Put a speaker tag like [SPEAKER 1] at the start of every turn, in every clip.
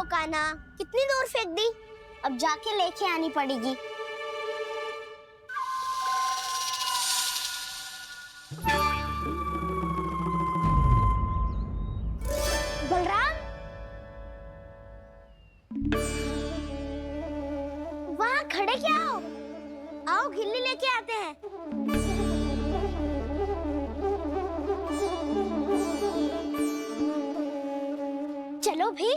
[SPEAKER 1] कान्हा, कितनी दूर फेंक दी? अब जाके लेके आनी पड़ेगी। बलराम, वहाँ खड़े क्या हो? आओ घिल्ली लेके आते हैं। चलो भी।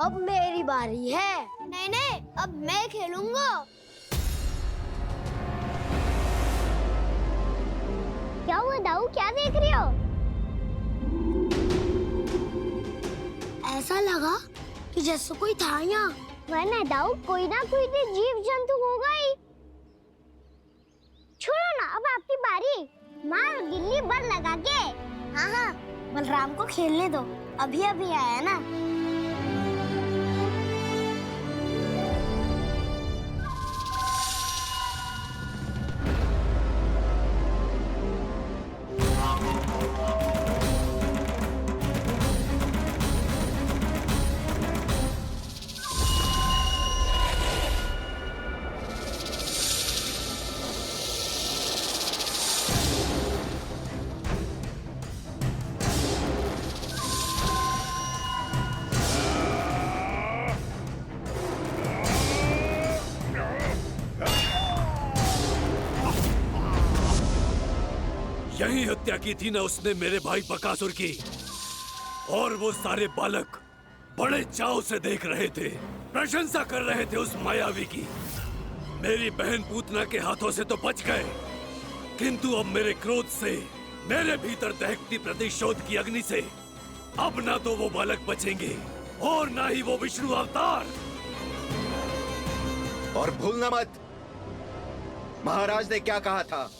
[SPEAKER 1] अब मेरी बारी है। नहीं नहीं, अब मैं खेलूंगा। क्या हुआ दाऊ, क्या देख रही हो? ऐसा लगा कि जैसे कोई था यहाँ। वरना दाऊ, कोई ना कोई तो जीव जंतु होगा ही। छोड़ो ना, अब आपकी बारी। मार गिल्ली बर लगा के। हाँ हाँ, बलराम को खेलने दो, अभी अभी आया ना।
[SPEAKER 2] यही हत्या की थी ना उसने मेरे भाई बकासुर की। और वो सारे बालक बड़े चाव से देख रहे थे, प्रशंसा कर रहे थे उस मायावी की। मेरी बहन पूतना के हाथों से तो बच गए, किंतु अब मेरे क्रोध से, मेरे भीतर दहकती प्रतिशोध की अग्नि से अब ना तो वो बालक बचेंगे और ना ही वो विष्णु अवतार।
[SPEAKER 3] और भूलना मत, महाराज ने क्या कहा था,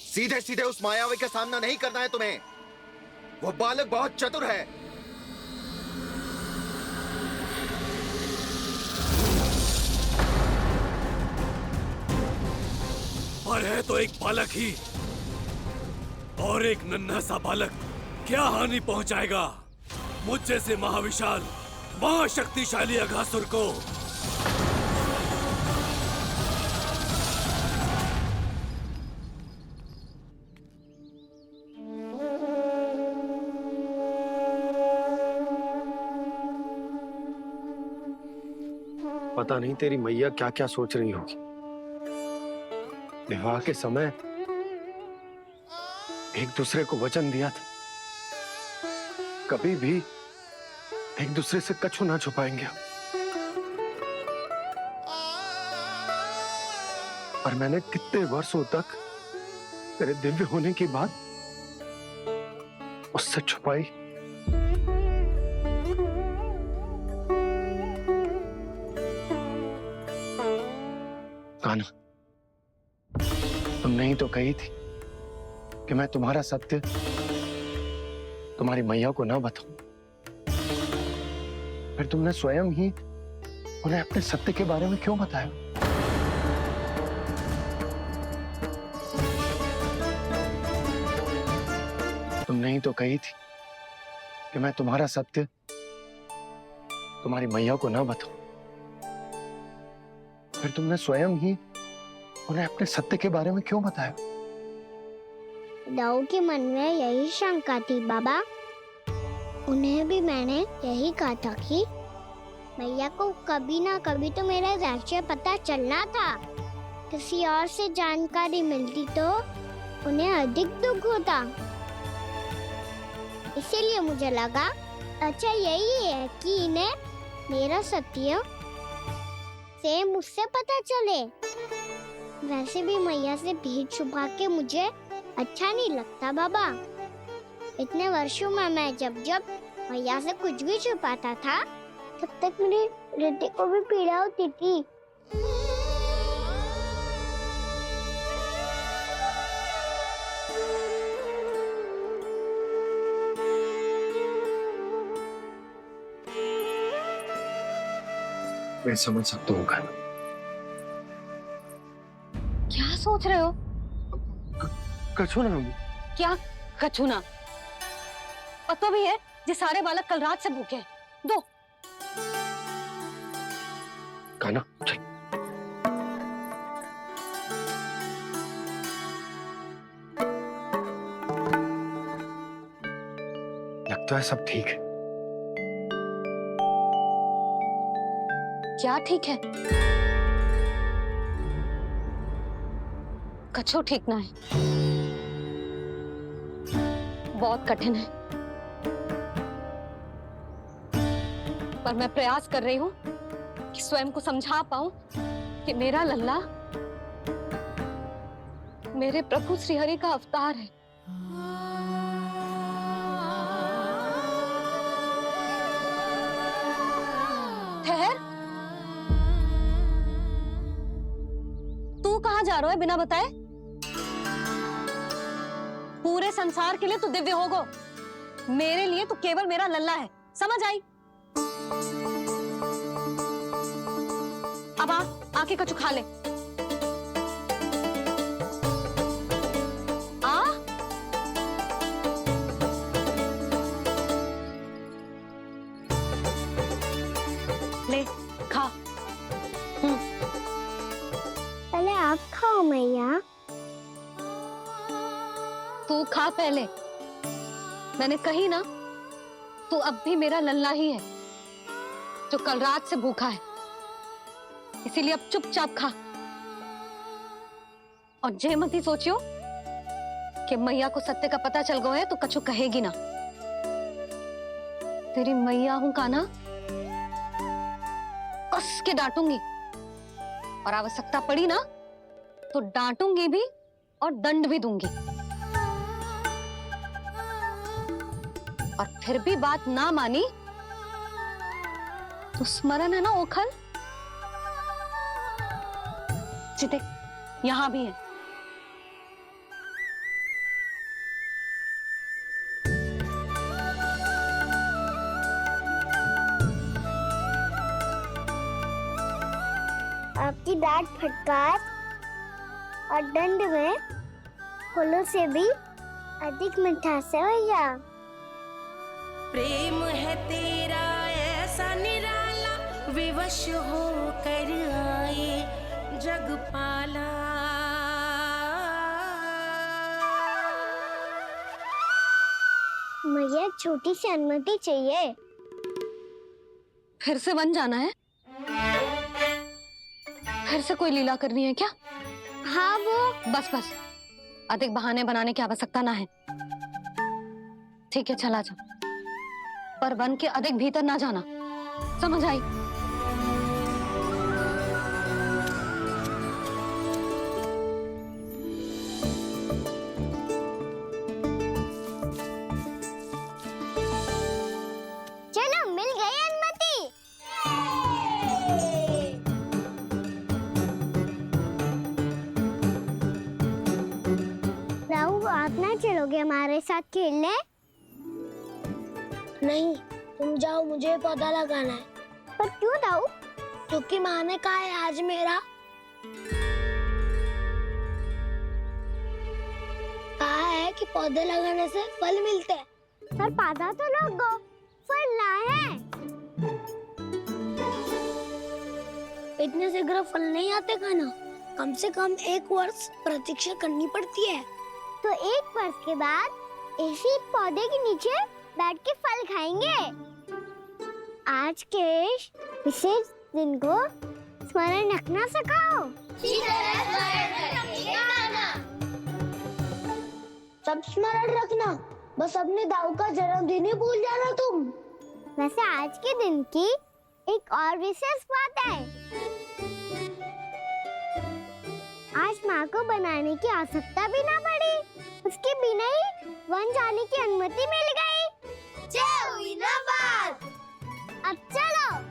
[SPEAKER 3] सीधे सीधे उस मायावी का सामना नहीं करना है तुम्हें। वो बालक बहुत चतुर है।
[SPEAKER 2] पर है तो एक बालक ही, और एक नन्हा सा बालक क्या हानि पहुंचाएगा मुझ जैसे महाविशाल, महाशक्तिशाली अघासुर को।
[SPEAKER 4] पता नहीं तेरी मैया क्या क्या सोच रही होगी। विवाह के समय एक दूसरे को वचन दिया था, कभी भी एक दूसरे से कछु ना छुपाएंगे। और मैंने कितने वर्षों तक तेरे दिव्य होने की बात उससे छुपाई। कान्हा, तुमने ही तो कही थी कि मैं तुम्हारा सत्य तुम्हारी मैया को ना बताऊं। फिर तुमने स्वयं ही उन्हें अपने सत्य के बारे में क्यों बताया? तुमने ही तो कही थी कि मैं तुम्हारा सत्य तुम्हारी मैया को ना बताऊं। फिर तुमने स्वयं ही उन्हें अपने सत्य के बारे में क्यों बताया?
[SPEAKER 1] दाऊ के मन में यही शंका थी बाबा। उन्हें भी मैंने यही कहा था कि मैया को कभी ना कभी तो मेरा रहस्य पता चलना था। किसी और से जानकारी मिलती तो उन्हें अधिक दुख होता। इसीलिए मुझे लगा अच्छा यही है कि इन्हें मेरा सत्य से मुझसे पता चले। वैसे भी मैया से भेद छुपा के मुझे अच्छा नहीं लगता बाबा। इतने वर्षों में मैं जब जब मैया से कुछ भी छुपाता था तब तक मेरे हृदय को भी पीड़ा होती थी।
[SPEAKER 4] मैं समझ सकता हूँ।
[SPEAKER 1] क्या
[SPEAKER 5] सोच रहे हो?
[SPEAKER 4] कछु ना।
[SPEAKER 5] क्या कछुना? पता भी है ये सारे बालक कल रात से भूखे हैं। दो।
[SPEAKER 4] खाना चल। लगता है सब ठीक है।
[SPEAKER 5] क्या ठीक है? कछु ठीक ना है। बहुत कठिन है, पर मैं प्रयास कर रही हूं कि स्वयं को समझा पाऊं कि मेरा लल्ला मेरे प्रभु श्रीहरि का अवतार है। ठहर, तू कहां जा रहा है बिना बताए? पूरे संसार के लिए तू दिव्य होगो, मेरे लिए तू केवल मेरा लल्ला है। समझ आई? अब आके कछु खा ले। आ ले खा।
[SPEAKER 1] पहले आप खाओ मैया।
[SPEAKER 5] तू खा पहले। मैंने कही ना, तू अब भी मेरा लल्ला ही है जो कल रात से भूखा है, इसीलिए अब चुपचाप खा। और जे मत ही सोचियो कि मैया को सत्य का पता चल गया है तो कछु कहेगी ना। तेरी मैया हूं कान्हा, कस के डांटूंगी, और आवश्यकता पड़ी ना तो डांटूंगी भी और दंड भी दूंगी। और फिर भी बात ना मानी तो स्मरण है ना ओखल? देख, यहां भी है।
[SPEAKER 1] आपकी डांट फटकार और दंड में फूलों से भी अधिक मिठास है भैया।
[SPEAKER 6] प्रेम है तेरा ऐसा निराला, विवश हो कर आए जगपाला।
[SPEAKER 1] मुझे छोटी सी अनुमति चाहिए।
[SPEAKER 5] फिर से बन जाना है? फिर से कोई लीला करनी है क्या?
[SPEAKER 1] हाँ वो।
[SPEAKER 5] बस बस, अधिक बहाने बनाने की आवश्यकता ना है। ठीक है, चला जा, पर वन के अधिक भीतर ना जाना। समझ आई?
[SPEAKER 1] चलो, मिल गई अनुमति। राहु, आप ना चलोगे हमारे साथ खेलने?
[SPEAKER 7] नहीं, तुम जाओ, मुझे पौधा लगाना है।
[SPEAKER 1] पर क्यों राहु?
[SPEAKER 7] क्योंकि माँ ने कहा है आज मेरा कहा है कि पौधे लगाने से फल मिलते हैं।
[SPEAKER 1] पर पौधा तो लगो, फल ना है।
[SPEAKER 7] इतने शीघ्र फल नहीं आते खाना, कम से कम 1 वर्ष प्रतीक्षा करनी पड़ती है।
[SPEAKER 1] तो 1 वर्ष के बाद इसी पौधे के नीचे बैठ के फल खाएंगे। आज के विशेष दिन को स्मरण रखना सिखाओ।
[SPEAKER 7] सब स्मरण रखना, बस अपने दाऊ का जन्मदिन ही भूल जाना तुम।
[SPEAKER 1] वैसे आज के दिन की एक और विशेष बात है। आज माँ को बनाने की आवश्यकता भी ना पड़ी, उसके बिना ही वन जाने की अनुमति मिल गई। जय हुई ना बात। अब चलो।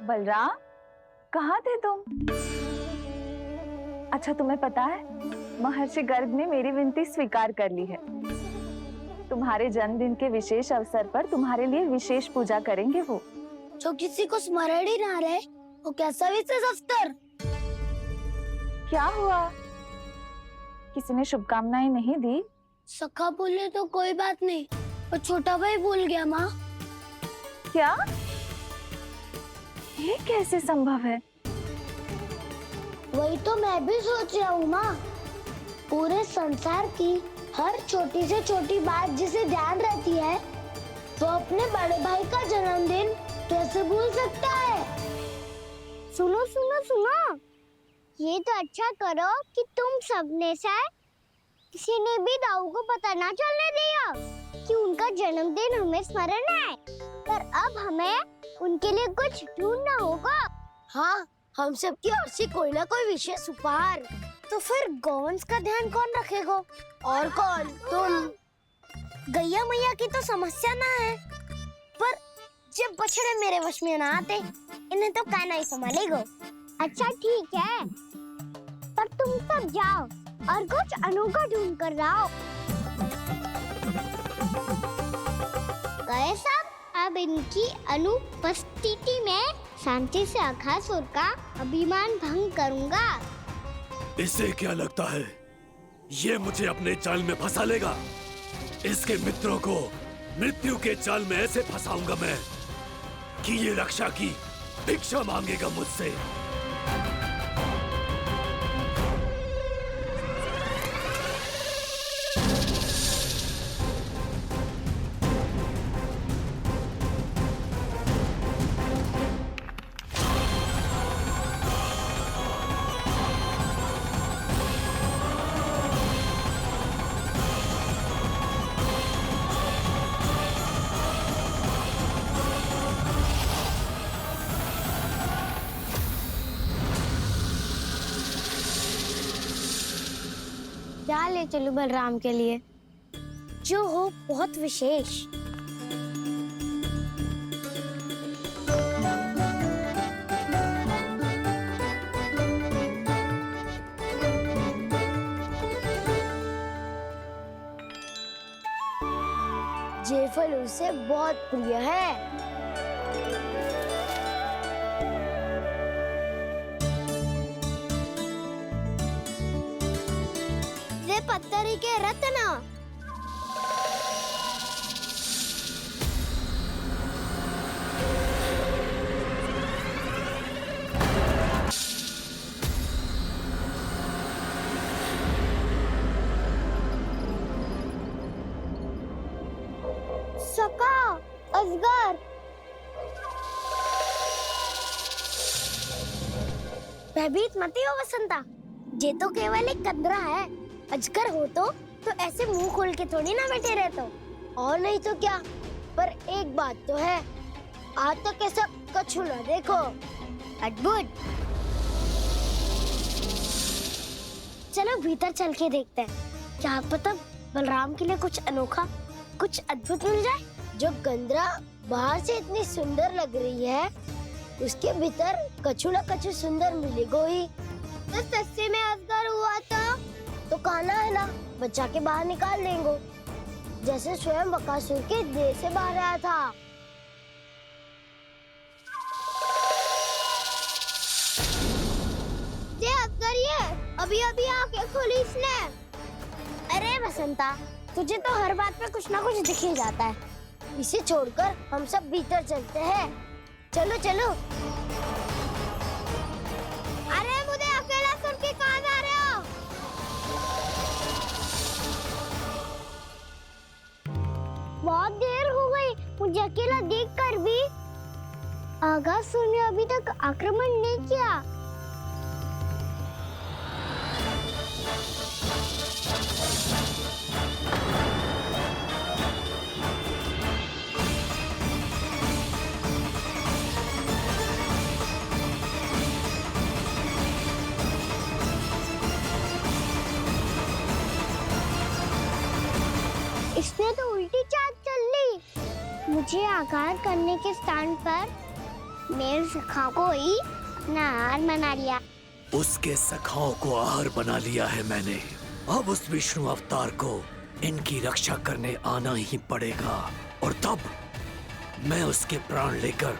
[SPEAKER 8] बलराम, कहाँ थे तुम? अच्छा तुम्हें पता है, महर्षि गर्ग ने मेरी विनती स्वीकार कर ली है। तुम्हारे जन्मदिन के विशेष अवसर पर तुम्हारे लिए विशेष पूजा करेंगे वो।
[SPEAKER 7] जो किसी को स्मरण ही ना रहे, वो कैसा विशेष अवसर?
[SPEAKER 8] क्या हुआ, किसी ने शुभकामनाएं नहीं दी?
[SPEAKER 7] सखा बोले तो कोई बात नहीं, पर छोटा भाई भूल गया माँ।
[SPEAKER 8] क्या? ये कैसे संभव है?
[SPEAKER 7] वही तो मैं भी सोच रहा हूँ माँ। पूरे संसार की हर छोटी से छोटी बात जिसे ध्यान रहती है, वो अपने बड़े भाई का जन्मदिन कैसे भूल सकता है?
[SPEAKER 1] सुनो सुनो सुनो, ये तो अच्छा करो कि तुम सबने से किसी ने भी दाऊ को पता ना चलने दिया कि उनका जन्मदिन हमें स्मरण है। पर अब हमें उनके लिए कुछ ढूंढना होगा।
[SPEAKER 7] हाँ, हम सबकी ओर से कोई ना कोई विशेष उपहार। तो फिर गौवंश का ध्यान कौन रखेगा? और कौन? तुम। गैया मैया की तो समस्या ना है, पर जब बछड़े मेरे वश में ना आते, इन्हें तो कान्हा ही संभालेगा।
[SPEAKER 1] अच्छा ठीक है, पर तुम सब जाओ और कुछ अनोखा ढूंढ कर लाओ। गए सब? अब इनकी अनुपस्थिति में शांति से अघासुर का अभिमान भंग करूंगा।
[SPEAKER 2] इसे क्या लगता है ये मुझे अपने जाल में फंसा लेगा? इसके मित्रों को मृत्यु के जाल में ऐसे फंसाऊंगा मैं कि ये रक्षा की भिक्षा मांगेगा मुझसे।
[SPEAKER 7] क्या ले चलूं बलराम के लिए जो हो बहुत विशेष? ये फल उसे बहुत प्रिय है। पत्थरी के रत्न।
[SPEAKER 1] सका, अजगर।
[SPEAKER 7] भयभीत मत हो वसंता, ये तो केवल एक कंदरा है। अजगर हो तो ऐसे मुंह खोल के थोड़ी ना बैठे रहते हो। और नहीं तो क्या, पर एक बात तो है, आज तक ऐसा कछु ना देखो। अद्भुत। चलो भीतर चल के देखते हैं, क्या पता बलराम के लिए कुछ अनोखा, कुछ अद्भुत मिल जाए। जो गंदरा बाहर से इतनी सुंदर लग रही है, उसके भीतर कछु ना कछु सुंदर मिलेगा ही।
[SPEAKER 1] तो सस्ते में अजगर हुआ
[SPEAKER 7] तो कान्हा है ना, बच्चा के बाहर निकाल देंगे, जैसे स्वयं बकासुर के देह से बाहर आया था।
[SPEAKER 1] अभी अभी आंखें खोली इसने।
[SPEAKER 7] अरे बसंता, तुझे तो हर बात पे कुछ ना कुछ दिख ही जाता है। इसे छोड़कर हम सब भीतर चलते हैं। चलो चलो।
[SPEAKER 1] अरे मुझे अकेला सुन के कहाँ जा रहे हो? बहुत देर हो गई मुझे अकेला देखकर भी। अघासुर ने अभी तक आक्रमण नहीं किया। इसने तो उल्टी चाल चल ली। मुझे आघात करने के स्थान पर मेरे सखा को ही अपना हार बना लिया।
[SPEAKER 2] उसके सखाओं को आहार बना लिया है मैंने। अब उस विष्णु अवतार को इनकी रक्षा करने आना ही पड़ेगा, और तब मैं उसके प्राण लेकर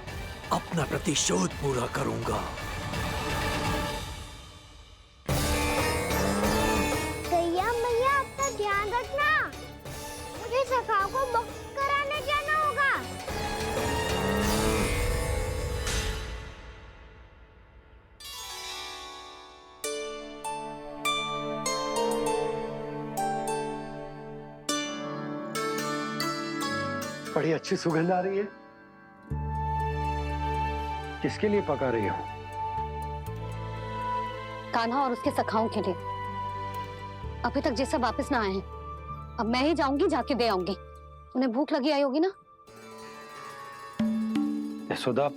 [SPEAKER 2] अपना प्रतिशोध पूरा करूंगा।
[SPEAKER 1] गैया मैया, अपना ध्यान रखना। मुझे सखा को मुक्त कराने जाना होगा।
[SPEAKER 4] बड़ी अच्छी सुगंध आ रही है। किसके लिए पका रही हो?
[SPEAKER 5] कान्हा और उसके सखाओं के लिए। अभी तक जैसा वापस ना आए हैं, अब मैं ही जाऊंगी, जाके दे आऊंगी। उन्हें भूख लगी आई होगी ना।
[SPEAKER 4] यशोदा,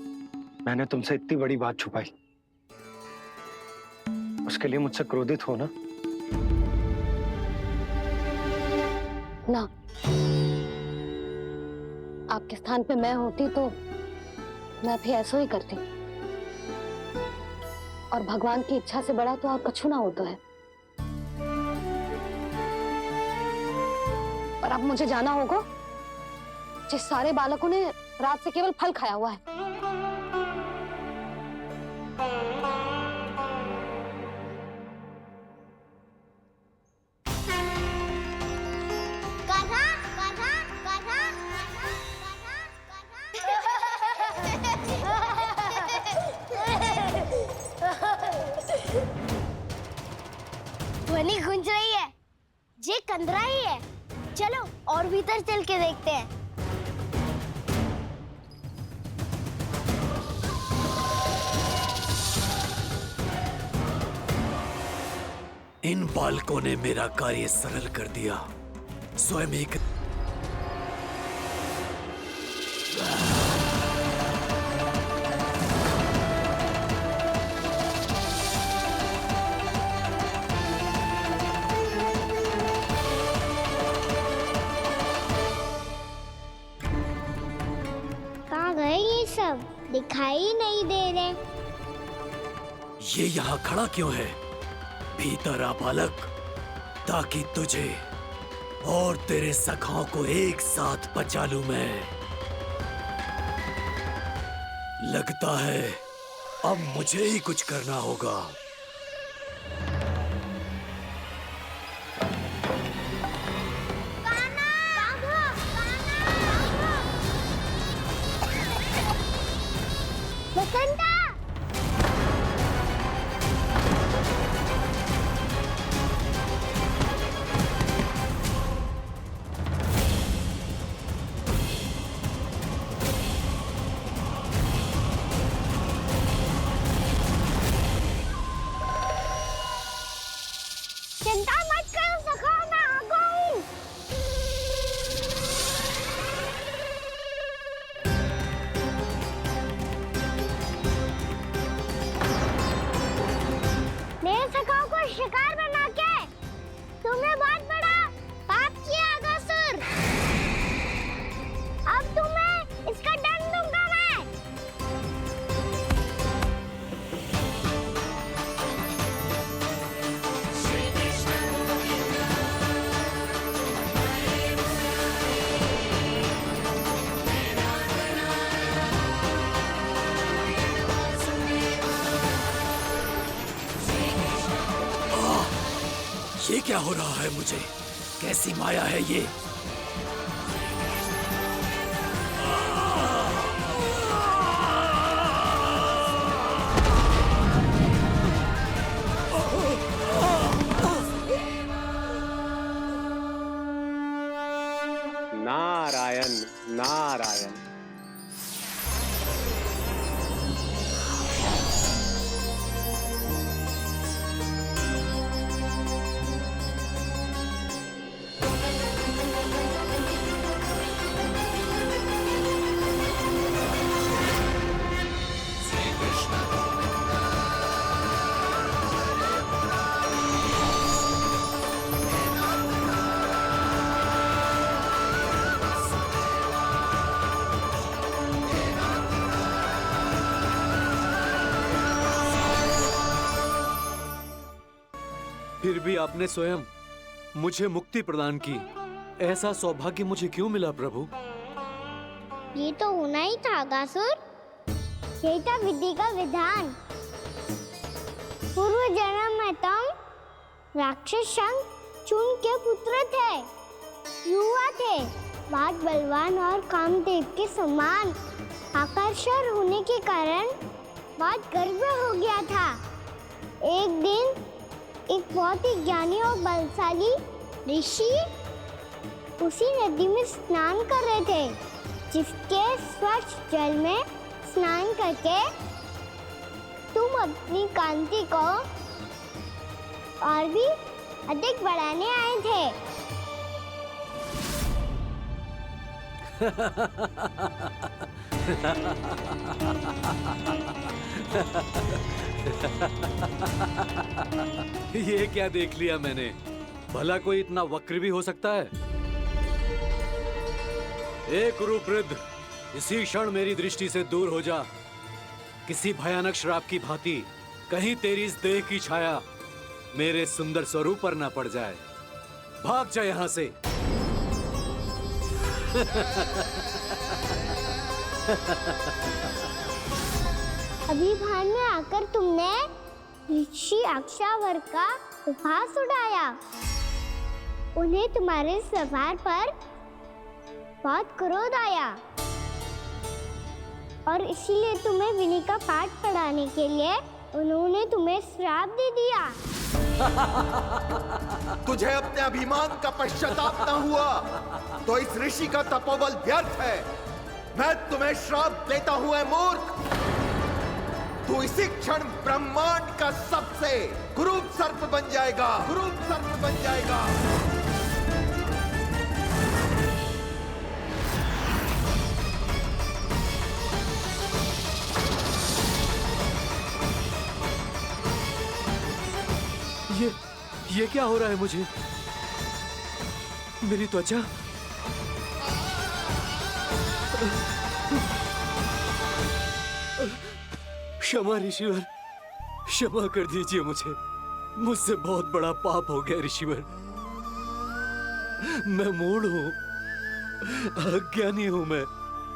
[SPEAKER 4] मैंने तुमसे इतनी बड़ी बात छुपाई, उसके लिए मुझसे क्रोधित हो ना?
[SPEAKER 5] ना, आपके स्थान पे मैं होती तो मैं भी ऐसा ही करती। और भगवान की इच्छा से बड़ा तो और कछु ना होता है। पर अब मुझे जाना होगा। जिस सारे बालकों ने रात से केवल फल खाया हुआ है।
[SPEAKER 1] कान्हा, कान्हा, कान्हा, ध्वनि गूंज रही है। जे कंदरा ही है। चलो और भीतर चल के देखते हैं।
[SPEAKER 2] इन बालकों ने मेरा कार्य सरल कर दिया। स्वयं एक
[SPEAKER 1] कहाँ गए ये सब? दिखाई ही नहीं दे रहे।
[SPEAKER 2] ये यहाँ खड़ा क्यों है? भीतर आ बालक, ताकि तुझे और तेरे सखाओं को एक साथ बचा लूं मैं। लगता है अब मुझे ही कुछ करना होगा।
[SPEAKER 1] बसंता! चिंता मत करो सखा, मैं आ गई। मेरे सखाओं को शिकार बना के तुमने बहुत बड़ा पाप किया अगासुर। अब तुम्हें इसका दंड दूंगा मैं।
[SPEAKER 2] ये क्या हो रहा है मुझे? कैसी माया है ये?
[SPEAKER 9] नारायण नारायण।
[SPEAKER 2] फिर भी आपने स्वयं मुझे मुक्ति प्रदान की। ऐसा सौभाग्य मुझे क्यों मिला प्रभु?
[SPEAKER 1] ये तो होना ही था अगासुर। यही था विधि का विधान। पूर्व जन्म में तुम राक्षस चून के पुत्र थे, युवा थे, बहुत बलवान और कामदेव के समान। आकर्षण होने के कारण बहुत गर्व हो गया था। एक दिन एक बहुत ही ज्ञानी और बलशाली ऋषि उसी नदी में स्नान कर रहे थे, जिसके स्वच्छ जल में स्नान करके तुम अपनी कांति को और भी अधिक बढ़ाने आए थे।
[SPEAKER 2] ये क्या देख लिया मैंने? भला कोई इतना वक्र भी हो सकता है? एक रूपवृद्ध, इसी क्षण मेरी दृष्टि से दूर हो जा। किसी भयानक श्राप की भांति कहीं तेरी इस देह की छाया मेरे सुंदर स्वरूप पर ना पड़ जाए। भाग जा यहाँ से।
[SPEAKER 1] अभी भान में आकर तुमने ऋषि अक्षावर का उपहास उड़ाया। उन्हें तुम्हारे स्वभाव पर बहुत क्रोध आया और इसीलिए तुम्हें विनय का पाठ पढ़ाने के लिए उन्होंने तुम्हें श्राप दे दिया।
[SPEAKER 3] तुझे अपने अभिमान का पश्चाताप न हुआ तो इस ऋषि का तपोबल व्यर्थ है। मैं तुम्हें श्राप देता हूं ऐ मूर्ख। तू इसी क्षण ब्रह्मांड का सबसे कुरूप सर्प बन जाएगा, कुरूप सर्प बन जाएगा।
[SPEAKER 2] ये क्या हो रहा है मुझे? मेरी त्वचा क्षमा ऋषिवर, क्षमा कर दीजिए मुझे। मुझसे बहुत बड़ा पाप हो गया ऋषिवर। मैं मूढ़ हूँ, अज्ञानी हूँ मैं।